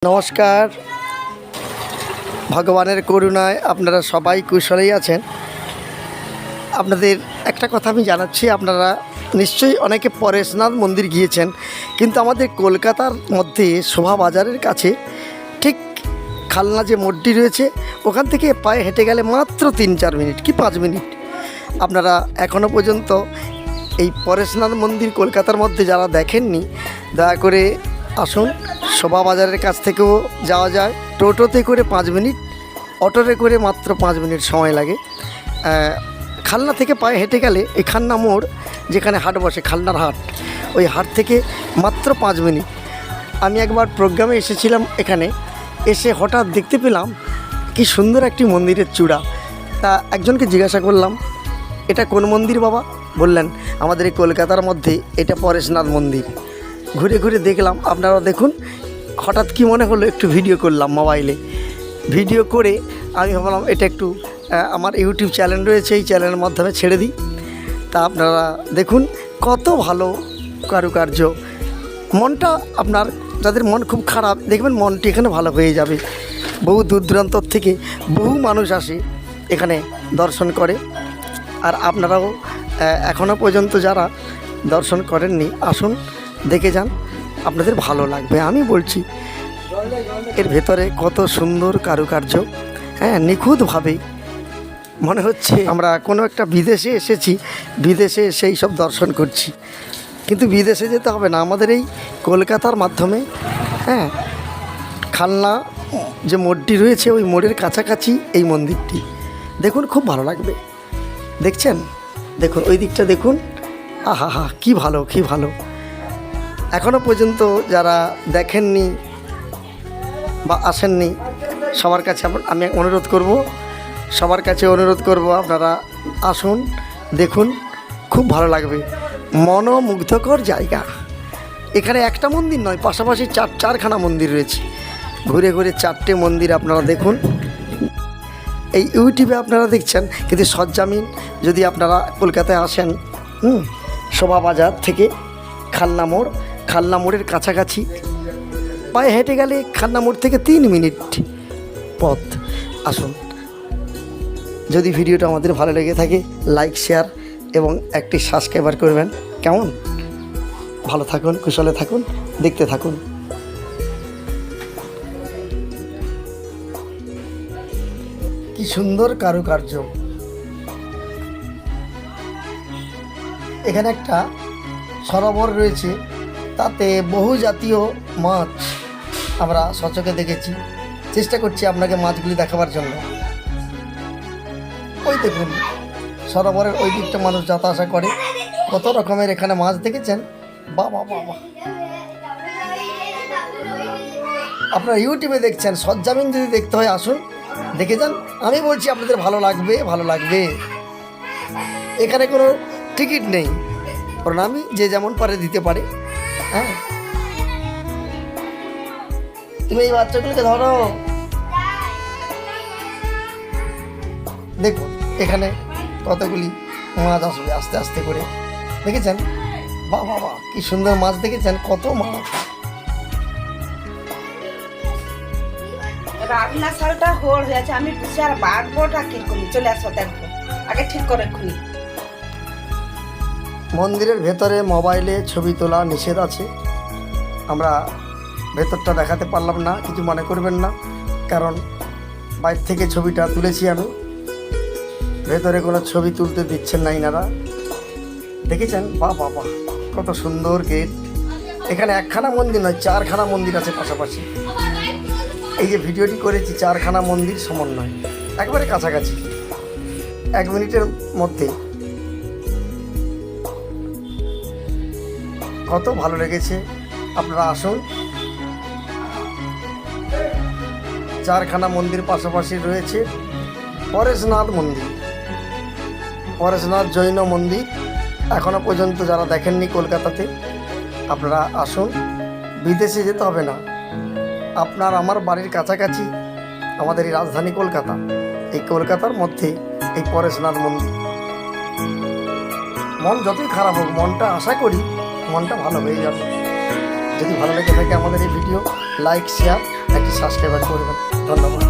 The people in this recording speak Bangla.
নমস্কার। ভগবানের করুণায় আপনারা সবাই কুশলেই আছেন। আপনাদের একটা কথা আমি জানাচ্ছি, আপনারা নিশ্চয়ই অনেকে পরেশনাথ মন্দির গিয়েছেন, কিন্তু আমাদের কলকাতার মধ্যে শোভাবাজারের কাছে ঠিক খালনা যে মোড়টি রয়েছে ওখান থেকে পায়ে হেঁটে গেলে মাত্র 3-4 মিনিট কি 5 মিনিট। আপনারা এখনও পর্যন্ত এই পরেশনাথ মন্দির কলকাতার মধ্যে যারা দেখেননি, দয়া করে আসুন। শোভাবাজারের কাছ থেকেও যাওয়া যায়, টোটোতে করে 5 মিনিট, অটোতে করে মাত্র 5 মিনিট সময় লাগে। খালনা থেকে পায়ে হেঁটে গেলে এই খান্না মোড় যেখানে হাট বসে, খালনার হাট, ওই হাট থেকে মাত্র 5 মিনিট। আমি একবার প্রোগ্রামে এসেছিলাম, এখানে এসে হঠাৎ দেখতে পেলাম কি সুন্দর একটি মন্দিরের চূড়া। তা একজনকে জিজ্ঞাসা করলাম, এটা কোন মন্দির বাবা? বললেন আমাদের এই কলকাতার মধ্যে এটা পরেশনাথ মন্দির। ঘুরে ঘুরে দেখলাম, আপনারা দেখুন। হঠাৎ কি মনে হলো, একটু ভিডিও করলাম মোবাইলে। ভিডিও করে আমি ভাবলাম এটা একটু আমার ইউটিউব চ্যানেল রয়েছে, এই চ্যানেলের মাধ্যমে ছেড়ে দিই। তা আপনারা দেখুন কত ভালো কারুকার্য। মনটা আপনার, যাদের মন খুব খারাপ, দেখবেন মনটি এখানে ভালো হয়ে যাবে। বহু দূর দূরান্তর থেকে বহু মানুষ আসে এখানে দর্শন করে। আর আপনারাও এখনও পর্যন্ত যারা দর্শন করেননি, আসুন দেখে যান, আপনাদের ভালো লাগবে। আমি বলছি এর ভেতরে কত সুন্দর কারুকার্য, নিখুঁতভাবে মনে হচ্ছে আমরা কোনো একটা বিদেশে এসেছি, বিদেশে সেই সব দর্শন করছি। কিন্তু বিদেশে যেতে হবে না, আমাদের এই কলকাতার মাধ্যমে খালনা যে মোড়টি রয়েছে ওই মোড়ের কাছাকাছি এই মন্দিরটি। দেখুন খুব ভালো লাগবে। দেখছেন, দেখুন ওই দিকটা দেখুন, আহা কি ভালো, কি ভালো। এখনও পর্যন্ত যারা দেখেননি বা আসেননি, সবার কাছে আমি অনুরোধ করব, সবার কাছে অনুরোধ করব, আপনারা আসুন, দেখুন, খুব ভালো লাগবে। মনোমুগ্ধকর জায়গা। এখানে একটা মন্দির নয়, পাশাপাশি চারখানা মন্দির রয়েছে। ঘুরে ঘুরে 4টে মন্দির আপনারা দেখুন। এই ইউটিউবে আপনারা দেখছেন, কিন্তু সরজমিন যদি আপনারা কলকাতায় আসেন, শোভাবাজার থেকে খালনা মোড়ের কাছাকাছি পায়ে হেঁটে গেলে খালনা মোড় থেকে 3 মিনিট পথ। আসুন। যদি ভিডিওটা আমাদের ভালো লেগে থাকে, লাইক, শেয়ার এবং একটি সাবস্ক্রাইবার করবেন। কেমন? ভালো থাকুন, কুশলে থাকুন, দেখতে থাকুন। কি সুন্দর কারুকার্য। এখানে একটা সরোবর রয়েছে, তাতে বহু জাতীয় মাছ আমরা সচক্ষে দেখেছি। চেষ্টা করছি আপনাকে মাছগুলি দেখাবার জন্য। ওই দেখুন সরোবরের ওই দিকটা মানুষ যাতা আসা করে, কত রকমের এখানে মাছ দেখেছেন। বাবা বাবা, আপনারা ইউটিউবে দেখছেন, সরজমিন যদি দেখতে হয় আসুন, দেখে যান। আমি বলছি আপনাদের ভালো লাগবে, ভালো লাগবে। এখানে কোনো টিকিট নেই, প্রণামী যে যেমন পারে দিতে পারে। তুমি এই বাচ্চাগুলোকে ধরো। দেখুন এখানে কতগুলি মাছ আসবে আস্তে আস্তে করে, দেখেছেন? বাবা বাবা, কি সুন্দর মাছ দেখেছেন, কত মাছ। রান্না সালটা হোল হয়েছে, আমি আর বাড়বোটা কি করি, চলে আসো দেখো, আগে ঠিক করে খুলি। মন্দিরের ভেতরে মোবাইলে ছবি তোলা নিষেধ আছে। আমরা ভেতরটা দেখাতে পারলাম না, কিছু মনে করবেন না, কারণ বাইরে থেকে ছবিটা তুলেছি আমি। ভেতরে কোনো ছবি তুলতে দিচ্ছেন না ইনারা। দেখেছেন? বাহ বাহ বাহ, কত সুন্দর গেট। এখানে একখানা মন্দির নয়, 4খানা মন্দির আছে পাশাপাশি। এই যে ভিডিওটি করেছি, 4খানা মন্দির সমন্বয়, একবারে কাছাকাছি, 1 মিনিটের মধ্যে। কত ভালো লেগেছে। আপনারা আসুন। 4খানা মন্দির পাশাপাশি রয়েছে পরেশনাথ মন্দির, পরেশনাথ জৈন মন্দির। এখনও পর্যন্ত যারা দেখেননি কলকাতাতে, আপনারা আসুন। বিদেশে যেতে হবে না, আপনার আমার বাড়ির কাছাকাছি আমাদের এই রাজধানী কলকাতা, এই কলকাতার মধ্যে এই পরেশনাথ মন্দির। মন যতই খারাপ হোক, মনটা আশা করি মনটা ভালো হয়ে যাবে। যদি ভালো লেগে থাকে আমাদের এই ভিডিও, লাইক, শেয়ার চ্যানেলটি সাবস্ক্রাইব করবেন। ধন্যবাদ।